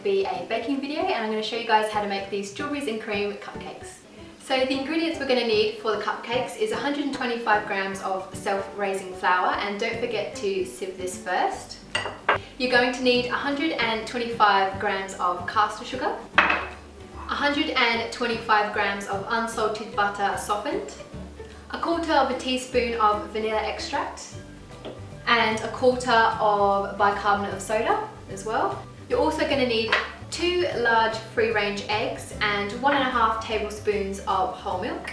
be a baking video, and I'm going to show you guys how to make these strawberries and cream cupcakes. So the ingredients we're going to need for the cupcakes is 125 grams of self-raising flour, and don't forget to sieve this first. You're going to need 125 grams of caster sugar, 125 grams of unsalted butter softened, a quarter of a teaspoon of vanilla extract, and a quarter of bicarbonate of soda as well. You're also going to need 2 large free-range eggs and 1.5 tablespoons of whole milk.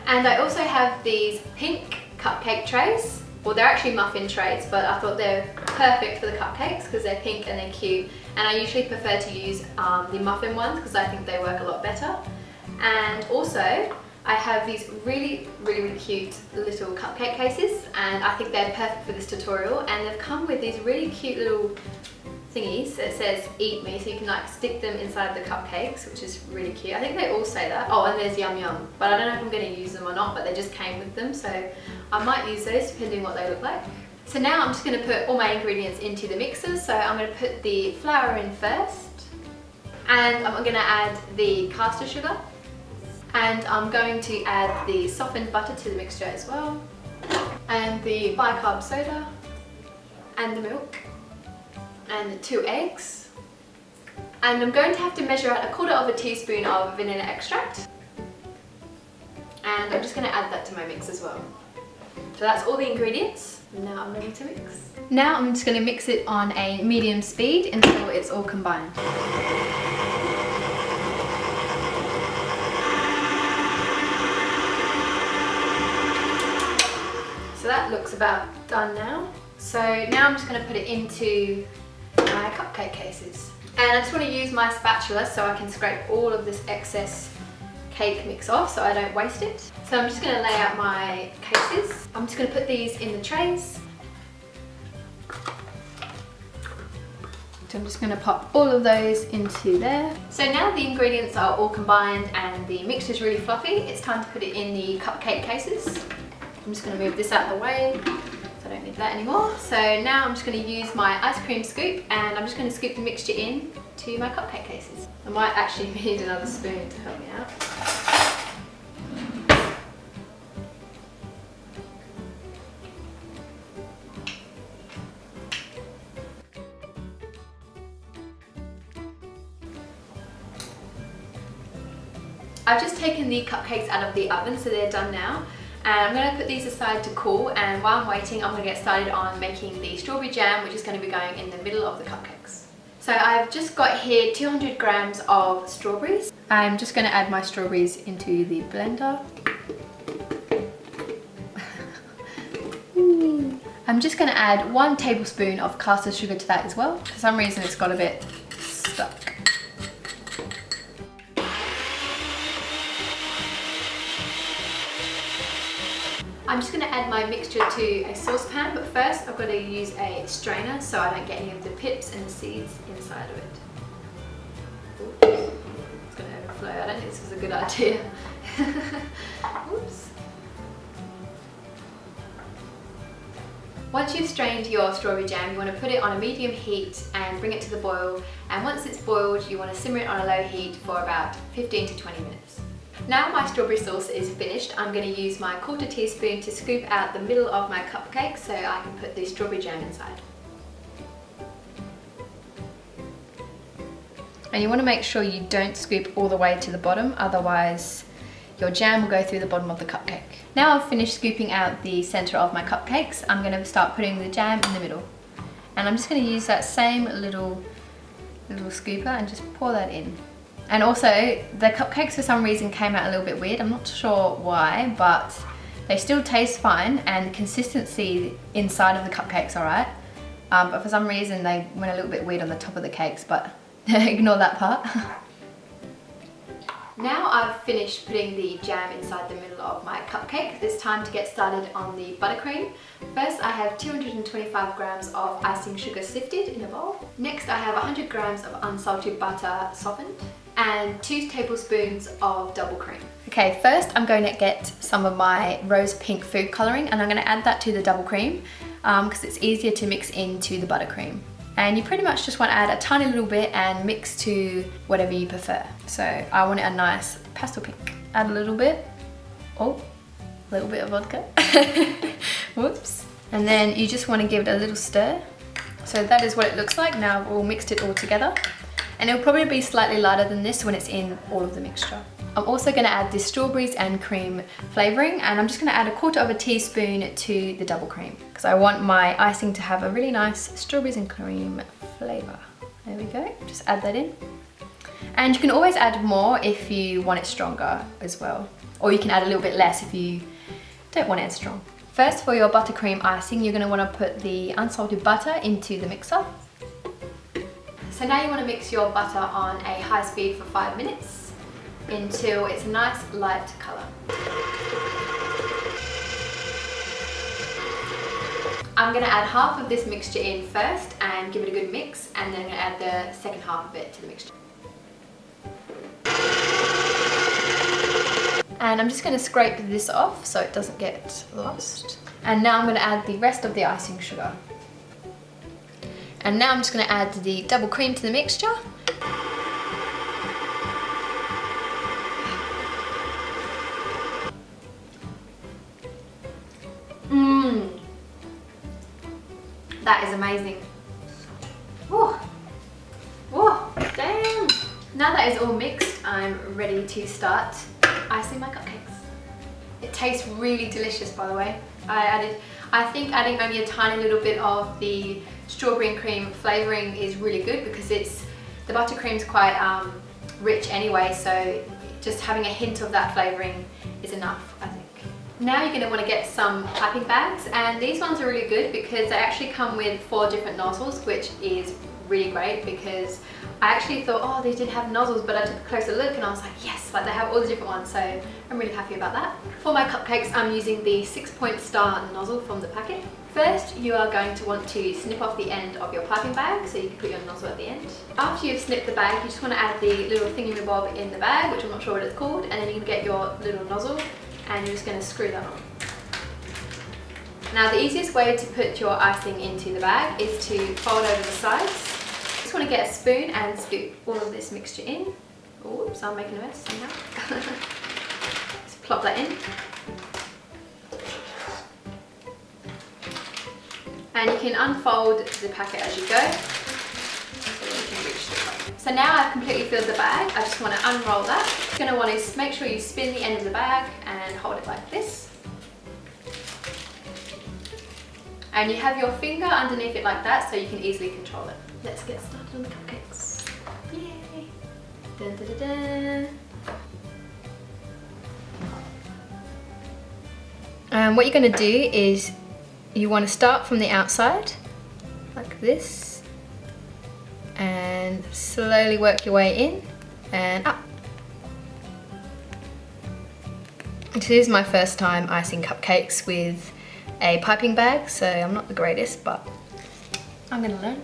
And I also have these pink cupcake trays. Well, they're actually muffin trays, but I thought they're perfect for the cupcakes because they're pink and they're cute. And I usually prefer to use the muffin ones because I think they work a lot better. And also, I have these really cute little cupcake cases, and I think they're perfect for this tutorial. And they've come with these really cute little thingies that says eat me, so you can like stick them inside the cupcakes, which is really cute. I think they all say that. Oh, and there's yum yum, but I don't know if I'm going to use them or not, but they just came with them, so I might use those depending on what they look like. So now I'm just going to put all my ingredients into the mixer. So I'm going to put the flour in first, and I'm going to add the caster sugar, and I'm going to add the softened butter to the mixture as well, and the bicarb soda, and the milk, and the 2 eggs. And I'm going to have to measure out a quarter of a teaspoon of vanilla extract, and I'm just going to add that to my mix as well. So that's all the ingredients. Now I'm ready to mix. Now I'm just going to mix it on a medium speed until it's all combined. So that looks about done now. So now I'm just going to put it into my cupcake cases. And I just want to use my spatula so I can scrape all of this excess cake mix off so I don't waste it. So I'm just going to lay out my cases. I'm just going to put these in the trays. So I'm just going to pop all of those into there. So now the ingredients are all combined and the mixture is really fluffy, it's time to put it in the cupcake cases. I'm just going to move this out of the way, so I don't need that anymore. So now I'm just going to use my ice cream scoop, and I'm just going to scoop the mixture in to my cupcake cases. I might actually need another spoon to help me out. I've just taken the cupcakes out of the oven, so they're done now. And I'm going to put these aside to cool, and while I'm waiting I'm going to get started on making the strawberry jam, which is going to be going in the middle of the cupcakes. So I've just got here 200 grams of strawberries. I'm just going to add my strawberries into the blender. I'm just going to add 1 tablespoon of caster sugar to that as well. For some reason it's got a bit stuck. I'm just going to add my mixture to a saucepan, but first I've got to use a strainer so I don't get any of the pips and the seeds inside of it. Oops. It's going to overflow. I don't think this is a good idea. Oops. Once you've strained your strawberry jam, you want to put it on a medium heat and bring it to the boil, and once it's boiled you want to simmer it on a low heat for about 15 to 20 minutes. Now my strawberry sauce is finished, I'm going to use my quarter teaspoon to scoop out the middle of my cupcake so I can put the strawberry jam inside. And you want to make sure you don't scoop all the way to the bottom, otherwise your jam will go through the bottom of the cupcake. Now I've finished scooping out the centre of my cupcakes, I'm going to start putting the jam in the middle. And I'm just going to use that same little scooper and just pour that in. And also, the cupcakes for some reason came out a little bit weird. I'm not sure why, but they still taste fine, and the consistency inside of the cupcake's alright. But for some reason they went a little bit weird on the top of the cakes, but ignore that part. Now I've finished putting the jam inside the middle of my cupcake. It's time to get started on the buttercream. First I have 225 grams of icing sugar sifted in a bowl. Next I have 100 grams of unsalted butter softened, and 2 tablespoons of double cream. Okay, first I'm going to get some of my rose pink food colouring, and I'm going to add that to the double cream because it's easier to mix into the buttercream. And you pretty much just want to add a tiny little bit and mix to whatever you prefer. So I want it a nice pastel pink. Add a little bit. Oh, a little bit of vodka. Whoops. And then you just want to give it a little stir. So that is what it looks like. Now we'll mixed it all together. And it'll probably be slightly lighter than this when it's in all of the mixture. I'm also going to add the strawberries and cream flavouring, and I'm just going to add 1/4 teaspoon to the double cream because I want my icing to have a really nice strawberries and cream flavour. There we go, just add that in. And you can always add more if you want it stronger as well, or you can add a little bit less if you don't want it as strong. First, for your buttercream icing, you're going to want to put the unsalted butter into the mixer. So now you want to mix your butter on a high speed for 5 minutes. Until it's a nice light colour. I'm going to add half of this mixture in first and give it a good mix, and then I'm going to add the second half of it to the mixture. And I'm just going to scrape this off so it doesn't get lost. And now I'm going to add the rest of the icing sugar. And now I'm just going to add the double cream to the mixture. That is amazing. Whoa. Whoa, damn. Now that it's all mixed, I'm ready to start icing my cupcakes. It tastes really delicious, by the way. I think adding only a tiny little bit of the strawberry and cream flavouring is really good because the buttercream's quite rich anyway, so just having a hint of that flavouring is enough, I think. Now you're going to want to get some piping bags, and these ones are really good because they actually come with 4 different nozzles, which is really great because I actually thought, oh, they didn't have nozzles, but I took a closer look and I was like, yes, like they have all the different ones, so I'm really happy about that. For my cupcakes, I'm using the 6-point star nozzle from the packet. First, you are going to want to snip off the end of your piping bag so you can put your nozzle at the end. After you've snipped the bag, you just want to add the little thingy-bob in the bag, which I'm not sure what it's called, and then you can get your little nozzle and you're just going to screw that on. Now the easiest way to put your icing into the bag is to fold over the sides. You just want to get a spoon and scoop all of this mixture in. Oops, I'm making a mess somehow. Just plop that in. And you can unfold the packet as you go. So now I've completely filled the bag, I just want to unroll that. You're going to want to make sure you spin the end of the bag and hold it like this. And you have your finger underneath it like that so you can easily control it. Let's get started on the cupcakes. Yay! Dun, dun, dun, dun. What you're going to do is you want to start from the outside, like this. And slowly work your way in and up. This is my first time icing cupcakes with a piping bag, so I'm not the greatest, but I'm gonna learn.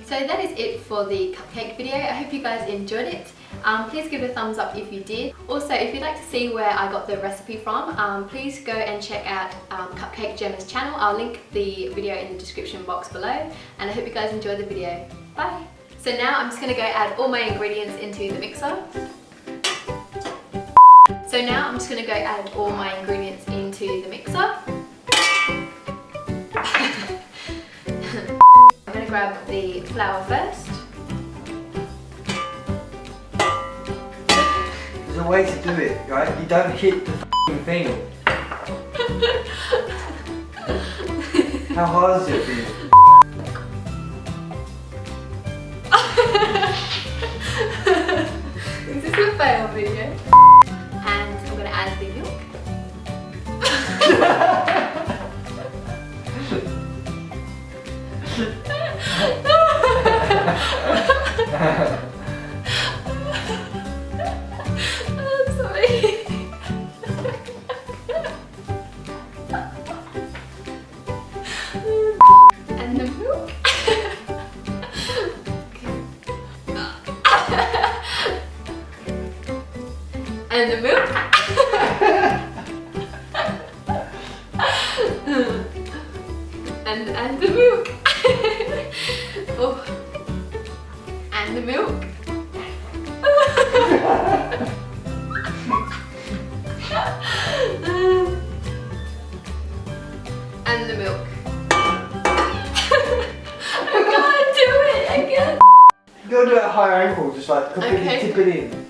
So that is it for the cupcake video. I hope you guys enjoyed it. Please give it a thumbs up if you did. Also, if you'd like to see where I got the recipe from, please go and check out Cupcake Jemma's channel. I'll link the video in the description box below, and I hope you guys enjoyed the video. Bye! So now I'm just going to go add all my ingredients into the mixer. So now I'm just going to go add all my ingredients into the mixer. I'm going to grab the flour first. There's a way to do it, right? You don't hit the f***ing thing. How hard is it for you? Is this a fail video? And I'm going to add the milk. I'm sorry. And the milk. And the milk. milk. Oh. And the milk. And the milk. I can't do it again. You gotta do it at higher angle, just like completely Okay. tip it in.